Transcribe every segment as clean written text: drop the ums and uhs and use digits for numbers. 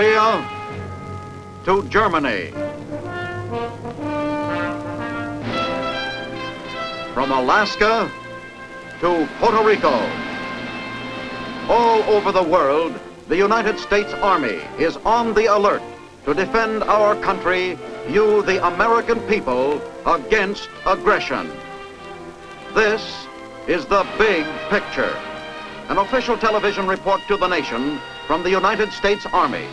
Korea to Germany. From Alaska to Puerto Rico. All over the world, the United States Army is on the alert to defend our country, you, the American people, against aggression. This is the big picture. An official television report to the nation from the United States Army.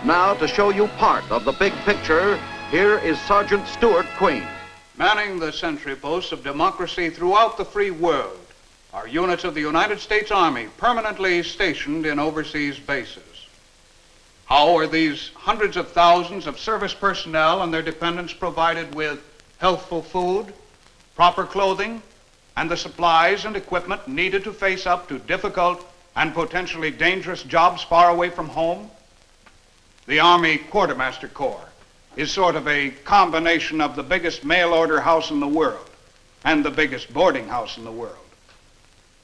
Now, to show you part of the big picture, here is Sergeant Stuart Queen. Manning the sentry posts of democracy throughout the free world are units of the United States Army permanently stationed in overseas bases. How are these hundreds of thousands of service personnel and their dependents provided with healthful food, proper clothing, and the supplies and equipment needed to face up to difficult and potentially dangerous jobs far away from home? The Army Quartermaster Corps is sort of a combination of the biggest mail-order house in the world and the biggest boarding house in the world.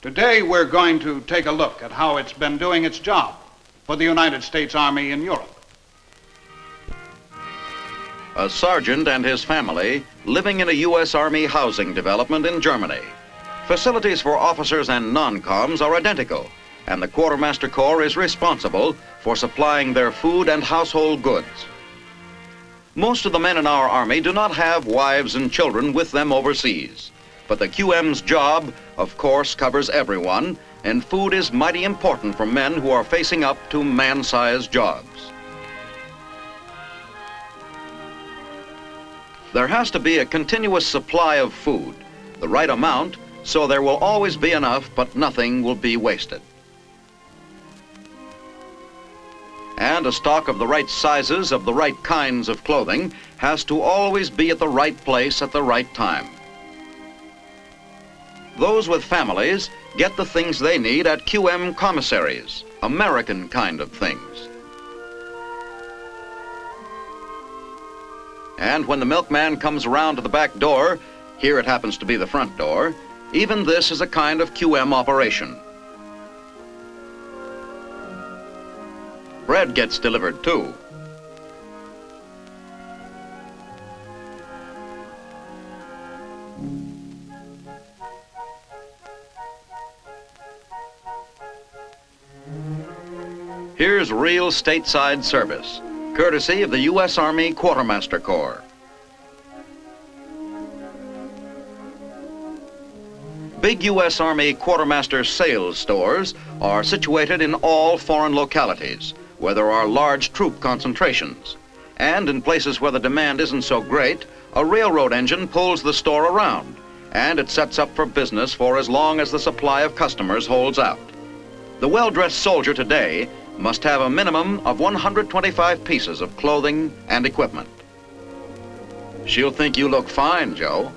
Today, we're going to take a look at how it's been doing its job for the United States Army in Europe. A sergeant and his family living in a U.S. Army housing development in Germany. Facilities for officers and non-coms are identical, and the Quartermaster Corps is responsible for supplying their food and household goods. Most of the men in our Army do not have wives and children with them overseas, but the QM's job, of course, covers everyone, and food is mighty important for men who are facing up to man-sized jobs. There has to be a continuous supply of food, the right amount, so there will always be enough, but nothing will be wasted. And a stock of the right sizes of the right kinds of clothing has to always be at the right place at the right time. Those with families get the things they need at QM commissaries, American kind of things. And when the milkman comes around to the back door, here it happens to be the front door, even this is a kind of QM operation. Bread gets delivered too. Here's real stateside service, courtesy of the U.S. Army Quartermaster Corps. Big U.S. Army Quartermaster sales stores are situated in all foreign localities where there are large troop concentrations. And in places where the demand isn't so great, a railroad engine pulls the store around, and it sets up for business for as long as the supply of customers holds out. The well-dressed soldier today must have a minimum of 125 pieces of clothing and equipment. She'll think you look fine, Joe.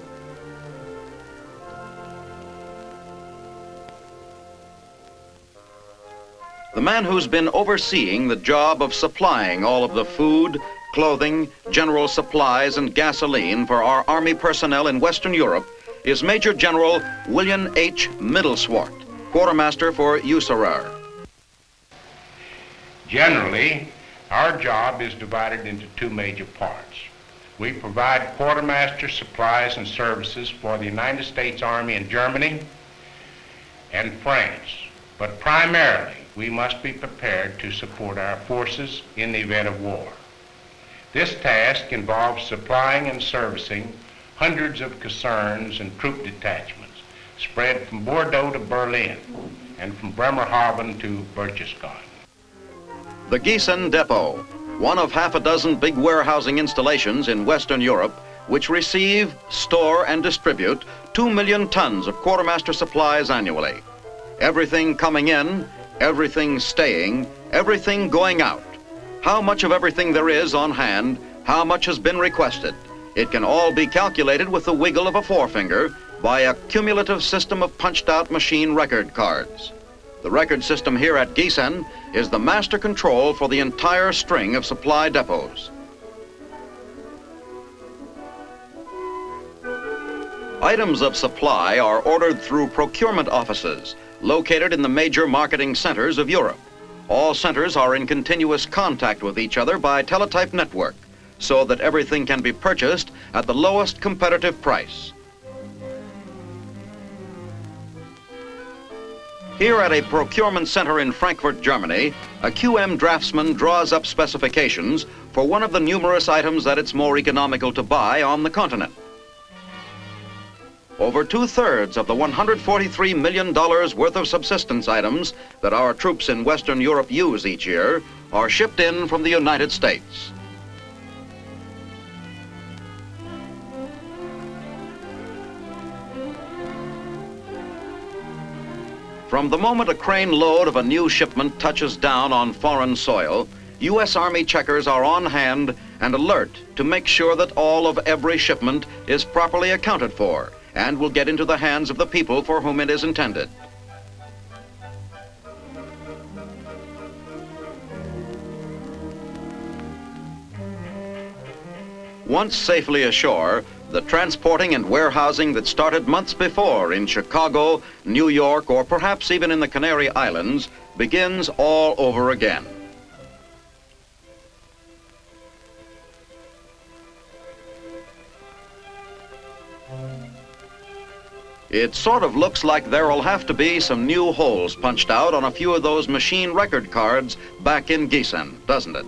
The man who's been overseeing the job of supplying all of the food, clothing, general supplies, and gasoline for our Army personnel in Western Europe is Major General William H. Middleswart, Quartermaster for Userer. Generally, our job is divided into two major parts. We provide quartermaster supplies and services for the United States Army in Germany and France, but primarily we must be prepared to support our forces in the event of war. This task involves supplying and servicing hundreds of casernes and troop detachments spread from Bordeaux to Berlin and from Bremerhaven to Berchtesgaden. The Gießen Depot, one of half a dozen big warehousing installations in Western Europe which receive, store, and distribute 2 million tons of quartermaster supplies annually. Everything coming in, everything staying, everything going out. How much of everything there is on hand, how much has been requested. It can all be calculated with the wiggle of a forefinger by a cumulative system of punched-out machine record cards. The record system here at Gießen is the master control for the entire string of supply depots. Items of supply are ordered through procurement offices located in the major marketing centers of Europe. All centers are in continuous contact with each other by teletype network, so that everything can be purchased at the lowest competitive price. Here at a procurement center in Frankfurt, Germany, a QM draftsman draws up specifications for one of the numerous items that it's more economical to buy on the continent. Over 2/3 of the $143 million worth of subsistence items that our troops in Western Europe use each year are shipped in from the United States. From the moment a crane load of a new shipment touches down on foreign soil, U.S. Army checkers are on hand and alert to make sure that all of every shipment is properly accounted for and will get into the hands of the people for whom it is intended. Once safely ashore, the transporting and warehousing that started months before in Chicago, New York, or perhaps even in the Canary Islands begins all over again. It sort of looks like there'll have to be some new holes punched out on a few of those machine record cards back in Gießen, doesn't it?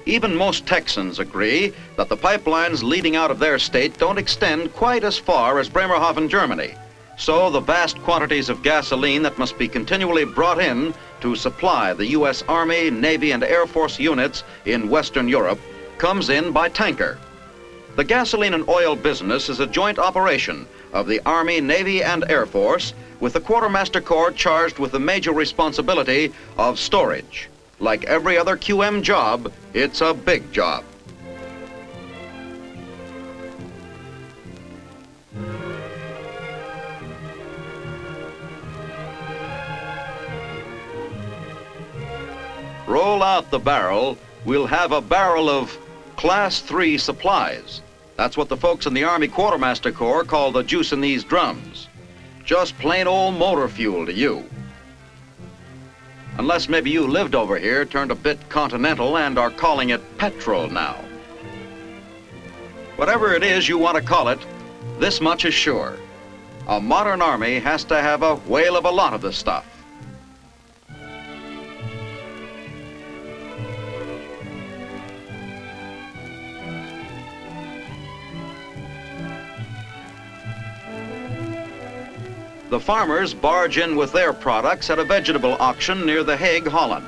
Even most Texans agree that the pipelines leading out of their state don't extend quite as far as Bremerhaven, Germany. So the vast quantities of gasoline that must be continually brought in to supply the U.S. Army, Navy, and Air Force units in Western Europe comes in by tanker. The gasoline and oil business is a joint operation of the Army, Navy, and Air Force, with the Quartermaster Corps charged with the major responsibility of storage. Like every other QM job, it's a big job. Roll out the barrel, we'll have a barrel of Class 3 supplies. That's what the folks in the Army Quartermaster Corps call the juice in these drums. Just plain old motor fuel to you. Unless maybe you lived over here, turned a bit continental, and are calling it petrol now. Whatever it is you want to call it, this much is sure. A modern army has to have a whale of a lot of this stuff. The farmers barge in with their products at a vegetable auction near The Hague, Holland.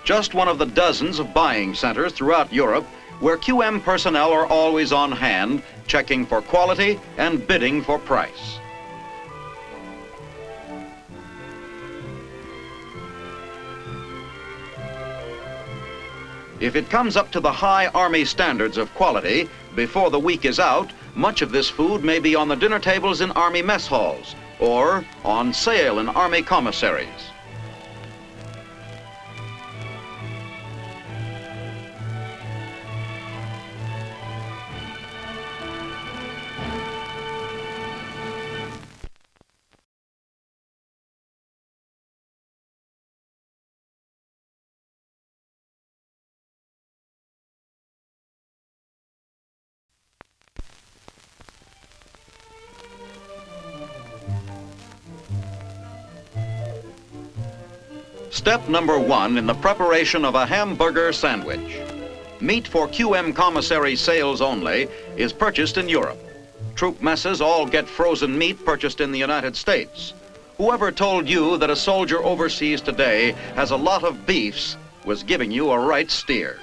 Just one of the dozens of buying centers throughout Europe where QM personnel are always on hand, checking for quality and bidding for price. If it comes up to the high Army standards of quality, before the week is out, much of this food may be on the dinner tables in Army mess halls, or on sale in Army commissaries. Step number 1 in the preparation of a hamburger sandwich. Meat for QM commissary sales only is purchased in Europe. Troop messes all get frozen meat purchased in the United States. Whoever told you that a soldier overseas today has a lot of beefs was giving you a right steer.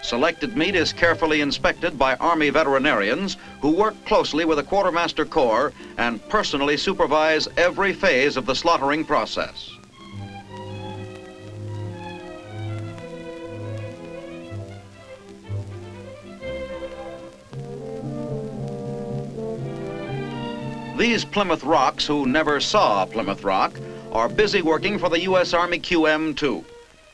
Selected meat is carefully inspected by Army veterinarians who work closely with the Quartermaster Corps and personally supervise every phase of the slaughtering process. These Plymouth Rocks who never saw Plymouth Rock are busy working for the U.S. Army QM too.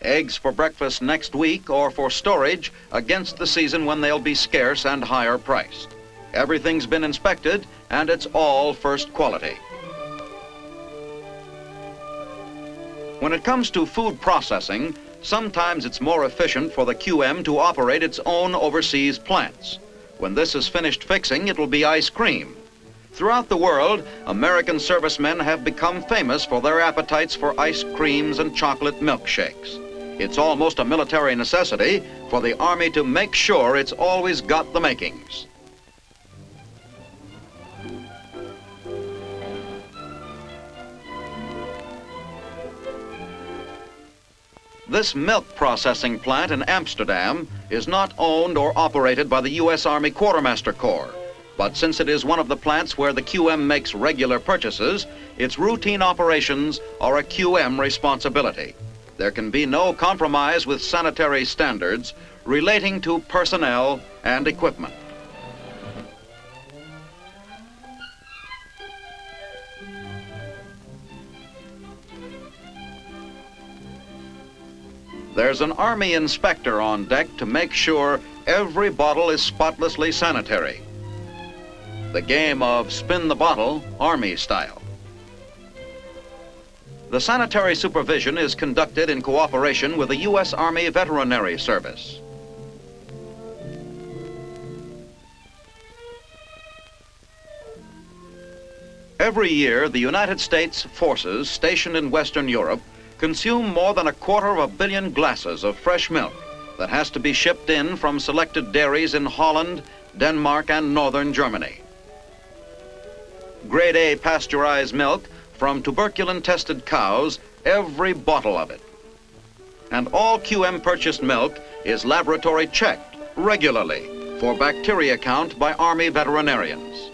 Eggs for breakfast next week or for storage against the season when they'll be scarce and higher priced. Everything's been inspected and it's all first quality. When it comes to food processing, sometimes it's more efficient for the QM to operate its own overseas plants. When this is finished fixing, it will be ice cream. Throughout the world, American servicemen have become famous for their appetites for ice creams and chocolate milkshakes. It's almost a military necessity for the Army to make sure it's always got the makings. This milk processing plant in Amsterdam is not owned or operated by the U.S. Army Quartermaster Corps, but since it is one of the plants where the QM makes regular purchases, its routine operations are a QM responsibility. There can be no compromise with sanitary standards relating to personnel and equipment. There's an Army inspector on deck to make sure every bottle is spotlessly sanitary. The game of spin the bottle, Army style. The sanitary supervision is conducted in cooperation with the U.S. Army Veterinary Service. Every year, the United States forces stationed in Western Europe consume more than 250 million glasses of fresh milk that has to be shipped in from selected dairies in Holland, Denmark, and northern Germany. Grade A pasteurized milk from tuberculin-tested cows, every bottle of it. And all QM purchased milk is laboratory checked regularly for bacteria count by Army veterinarians.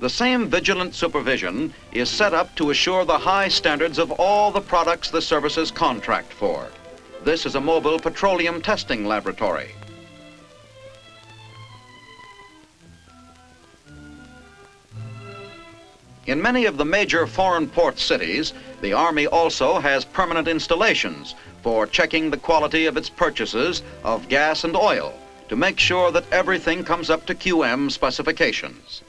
The same vigilant supervision is set up to assure the high standards of all the products the services contract for. This is a mobile petroleum testing laboratory. In many of the major foreign port cities, the Army also has permanent installations for checking the quality of its purchases of gas and oil to make sure that everything comes up to QM specifications.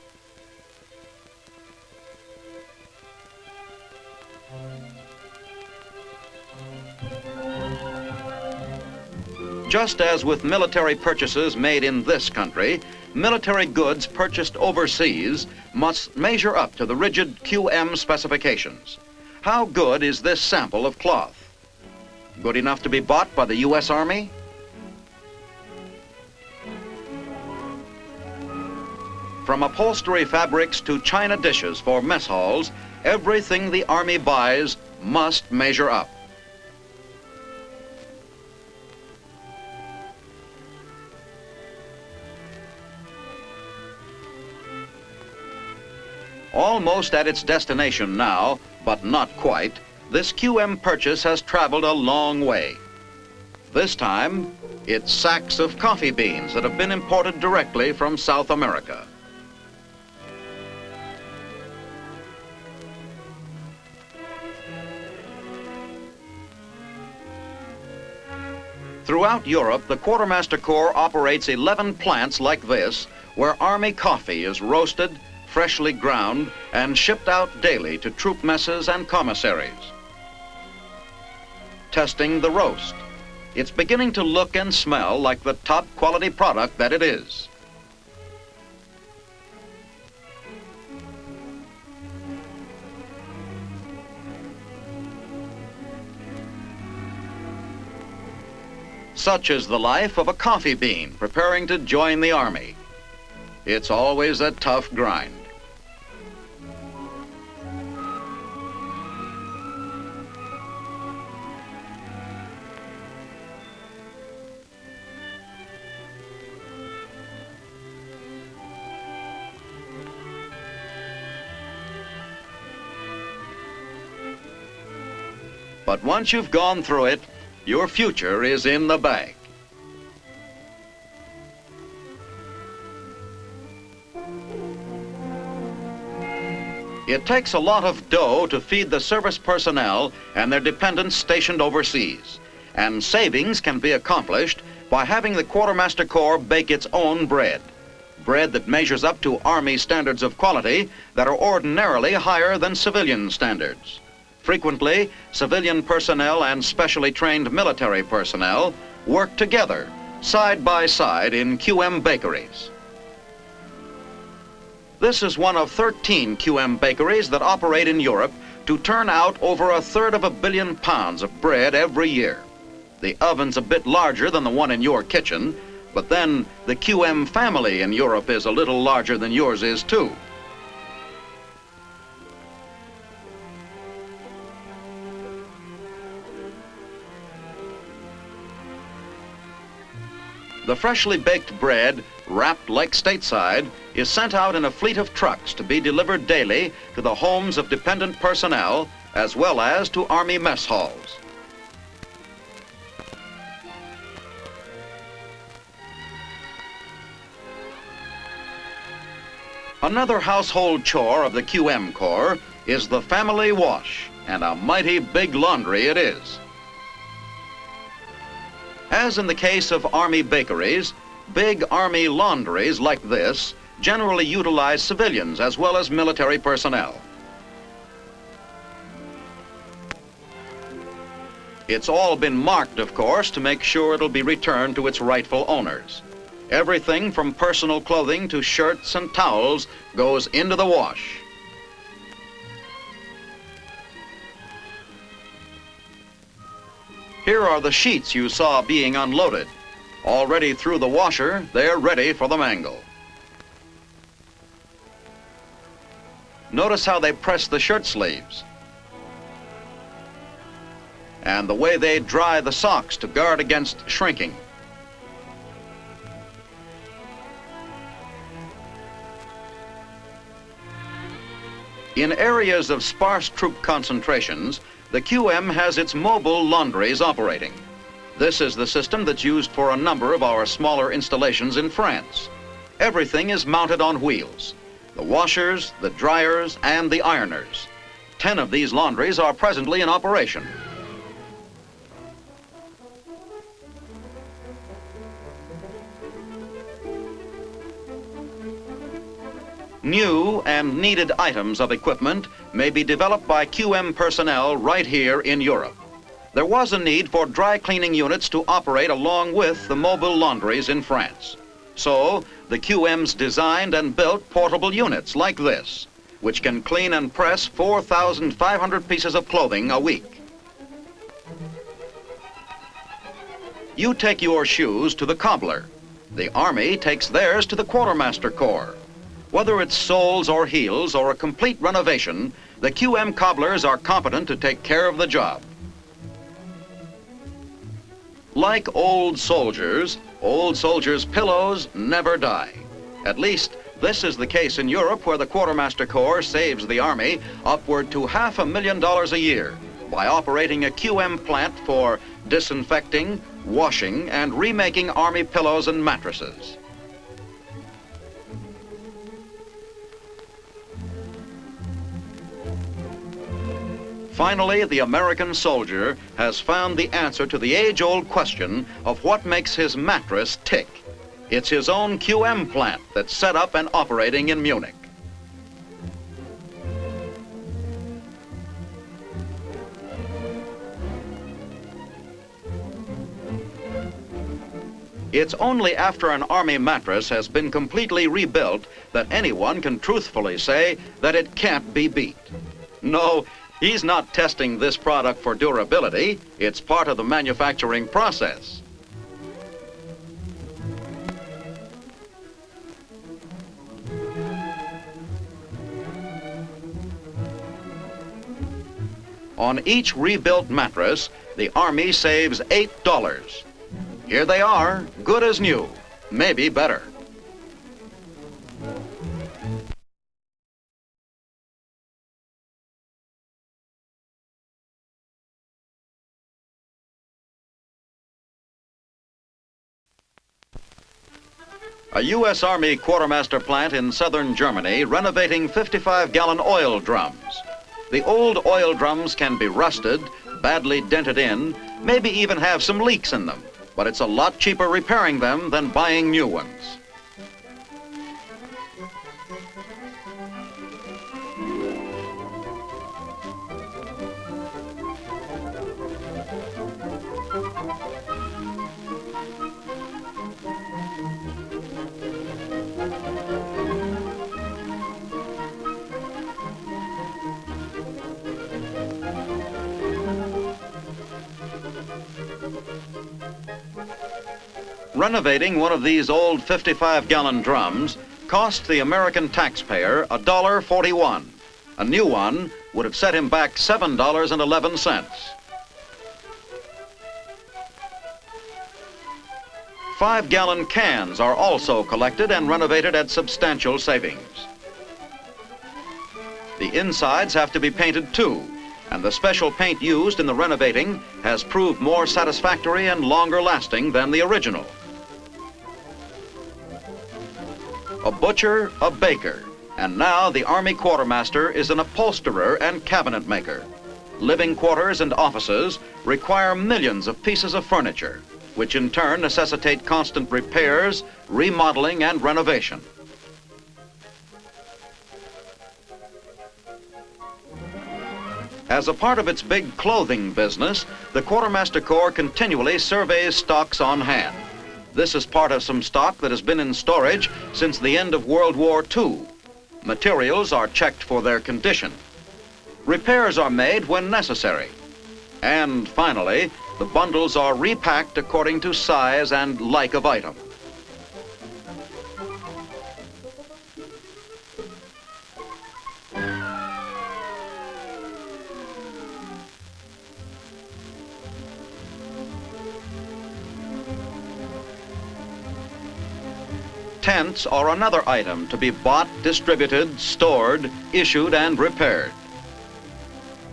Just as with military purchases made in this country, military goods purchased overseas must measure up to the rigid QM specifications. How good is this sample of cloth? Good enough to be bought by the U.S. Army? From upholstery fabrics to china dishes for mess halls, everything the Army buys must measure up. Almost at its destination now, but not quite, this QM purchase has traveled a long way. This time, it's sacks of coffee beans that have been imported directly from South America. Throughout Europe, the Quartermaster Corps operates 11 plants like this, where Army coffee is roasted, freshly ground, and shipped out daily to troop messes and commissaries. Testing the roast. It's beginning to look and smell like the top quality product that it is. Such is the life of a coffee bean preparing to join the Army. It's always a tough grind. But once you've gone through it, your future is in the bag. It takes a lot of dough to feed the service personnel and their dependents stationed overseas, and savings can be accomplished by having the Quartermaster Corps bake its own bread. bread that measures up to Army standards of quality that are ordinarily higher than civilian standards. Frequently, civilian personnel and specially trained military personnel work together, side by side in QM bakeries. This is one of 13 QM bakeries that operate in Europe to turn out over 1/3 of a billion pounds of bread every year. The oven's a bit larger than the one in your kitchen, but then the QM family in Europe is a little larger than yours is too. The freshly baked bread, wrapped like stateside, is sent out in a fleet of trucks to be delivered daily to the homes of dependent personnel as well as to Army mess halls. Another household chore of the QM Corps is the family wash, and a mighty big laundry it is. As in the case of Army bakeries, big Army laundries like this generally utilize civilians as well as military personnel. It's all been marked, of course, to make sure it'll be returned to its rightful owners. Everything from personal clothing to shirts and towels goes into the wash. Here are the sheets you saw being unloaded. Already through the washer, they're ready for the mangle. Notice how they press the shirt sleeves and the way they dry the socks to guard against shrinking. In areas of sparse troop concentrations, the QM has its mobile laundries operating. This is the system that's used for a number of our smaller installations in France. Everything is mounted on wheels: the washers, the dryers, and the ironers. 10 of these laundries are presently in operation. New and needed items of equipment may be developed by QM personnel right here in Europe. There was a need for dry cleaning units to operate along with the mobile laundries in France. So the QMs designed and built portable units like this, which can clean and press 4,500 pieces of clothing a week. You take your shoes to the cobbler. The Army takes theirs to the Quartermaster Corps. Whether it's soles or heels or a complete renovation, the QM cobblers are competent to take care of the job. Like old soldiers' pillows never die. At least, this is the case in Europe, where the Quartermaster Corps saves the Army upward to $500,000 a year by operating a QM plant for disinfecting, washing, and remaking Army pillows and mattresses. Finally, the American soldier has found the answer to the age-old question of what makes his mattress tick. It's his own QM plant that's set up and operating in Munich. It's only after an Army mattress has been completely rebuilt that anyone can truthfully say that it can't be beat. No, he's not testing this product for durability. It's part of the manufacturing process. On each rebuilt mattress, the Army saves $8. Here they are, good as new, maybe better. A U.S. Army Quartermaster plant in southern Germany renovating 55-gallon oil drums. The old oil drums can be rusted, badly dented in, maybe even have some leaks in them, but it's a lot cheaper repairing them than buying new ones. Renovating one of these old 55-gallon drums cost the American taxpayer $1.41. A new one would have set him back $7.11. 5-gallon cans are also collected and renovated at substantial savings. The insides have to be painted too, and the special paint used in the renovating has proved more satisfactory and longer lasting than the original. A butcher, a baker, and now the Army Quartermaster is an upholsterer and cabinet maker. Living quarters and offices require millions of pieces of furniture, which in turn necessitate constant repairs, remodeling, and renovation. As a part of its big clothing business, the Quartermaster Corps continually surveys stocks on hand. This is part of some stock that has been in storage since the end of World War II. Materials are checked for their condition. Repairs are made when necessary. And finally, the bundles are repacked according to size and like of item. Tents are another item to be bought, distributed, stored, issued, and repaired.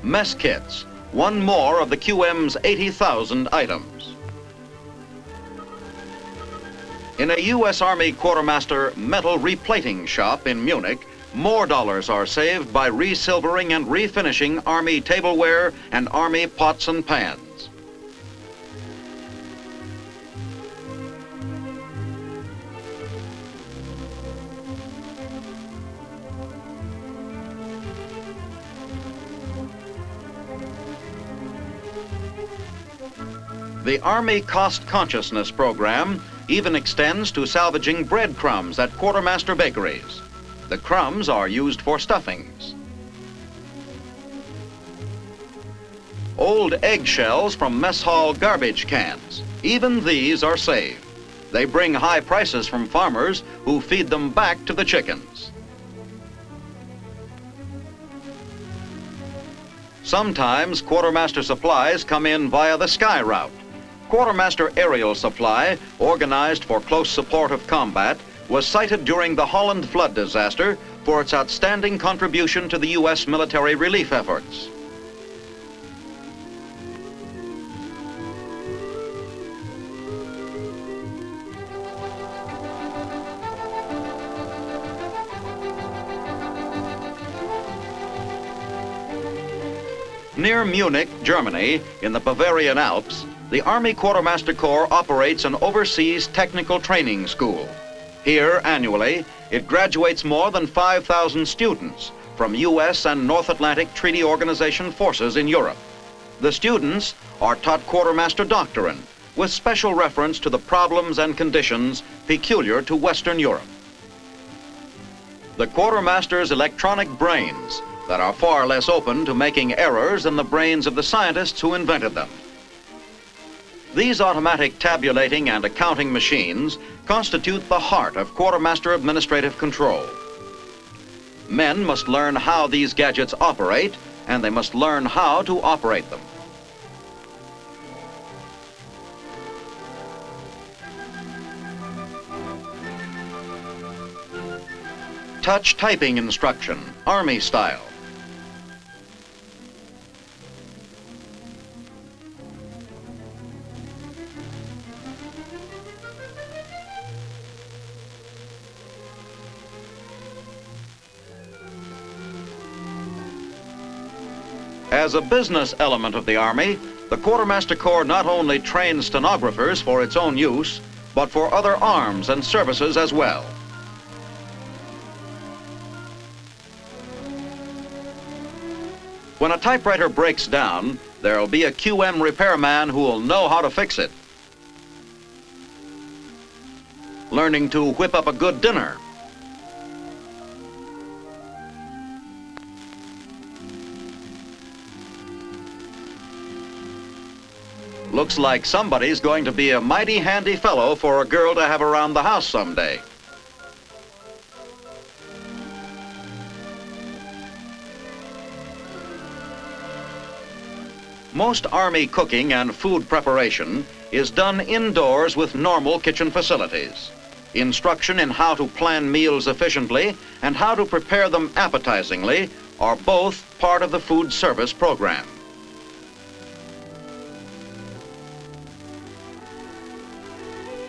Mess kits, one more of the QM's 80,000 items. In a U.S. Army Quartermaster metal replating shop in Munich, more dollars are saved by resilvering and refinishing Army tableware and Army pots and pans. The Army Cost Consciousness program even extends to salvaging breadcrumbs at Quartermaster bakeries. The crumbs are used for stuffings. Old eggshells from mess hall garbage cans, even these are saved. They bring high prices from farmers who feed them back to the chickens. Sometimes Quartermaster supplies come in via the sky route. Quartermaster Aerial Supply, organized for close support of combat, was cited during the Holland flood disaster for its outstanding contribution to the U.S. military relief efforts. Near Munich, Germany, in the Bavarian Alps, the Army Quartermaster Corps operates an overseas technical training school. Here, annually, it graduates more than 5,000 students from U.S. and North Atlantic Treaty Organization forces in Europe. The students are taught Quartermaster doctrine, with special reference to the problems and conditions peculiar to Western Europe. The Quartermaster's electronic brains that are far less open to making errors than the brains of the scientists who invented them. These automatic tabulating and accounting machines constitute the heart of Quartermaster administrative control. Men must learn how these gadgets operate, and they must learn how to operate them. Touch typing instruction, Army style. As a business element of the Army, the Quartermaster Corps not only trains stenographers for its own use, but for other arms and services as well. When a typewriter breaks down, there'll be a QM repairman who will know how to fix it. Learning to whip up a good dinner. Looks like somebody's going to be a mighty handy fellow for a girl to have around the house someday. Most Army cooking and food preparation is done indoors with normal kitchen facilities. Instruction in how to plan meals efficiently and how to prepare them appetizingly are both part of the food service program.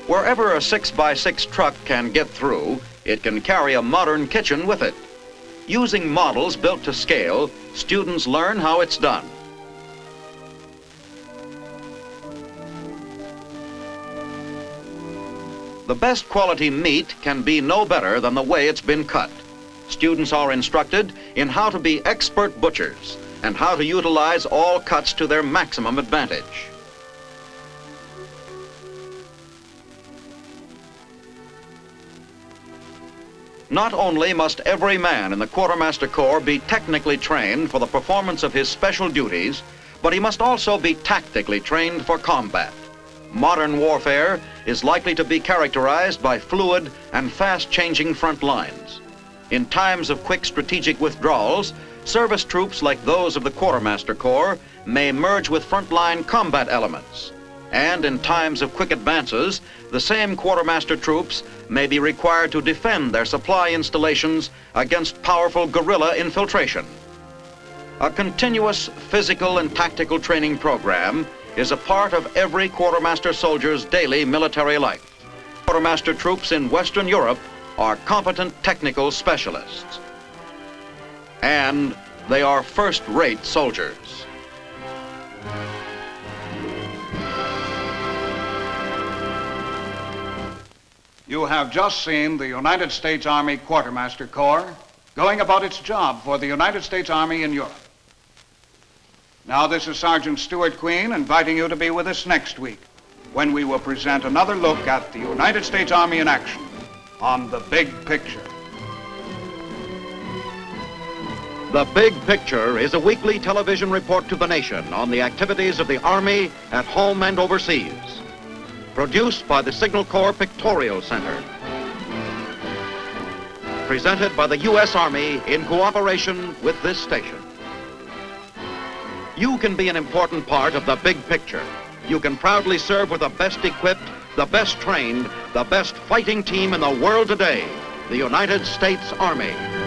Wherever a 6x6 truck can get through, it can carry a modern kitchen with it. Using models built to scale, students learn how it's done. The best quality meat can be no better than the way it's been cut. Students are instructed in how to be expert butchers and how to utilize all cuts to their maximum advantage. Not only must every man in the Quartermaster Corps be technically trained for the performance of his special duties, but he must also be tactically trained for combat. Modern warfare is likely to be characterized by fluid and fast-changing front lines. In times of quick strategic withdrawals, service troops like those of the Quartermaster Corps may merge with frontline combat elements. And in times of quick advances, the same Quartermaster troops may be required to defend their supply installations against powerful guerrilla infiltration. A continuous physical and tactical training program is a part of every Quartermaster soldier's daily military life. Quartermaster troops in Western Europe are competent technical specialists. And they are first-rate soldiers. You have just seen the United States Army Quartermaster Corps going about its job for the United States Army in Europe. Now this is Sergeant Stuart Queen inviting you to be with us next week when we will present another look at the United States Army in action on The Big Picture. The Big Picture is a weekly television report to the nation on the activities of the Army at home and overseas. Produced by the Signal Corps Pictorial Center. Presented by the U.S. Army in cooperation with this station. You can be an important part of the big picture. You can proudly serve with the best equipped, the best trained, the best fighting team in the world today, the United States Army.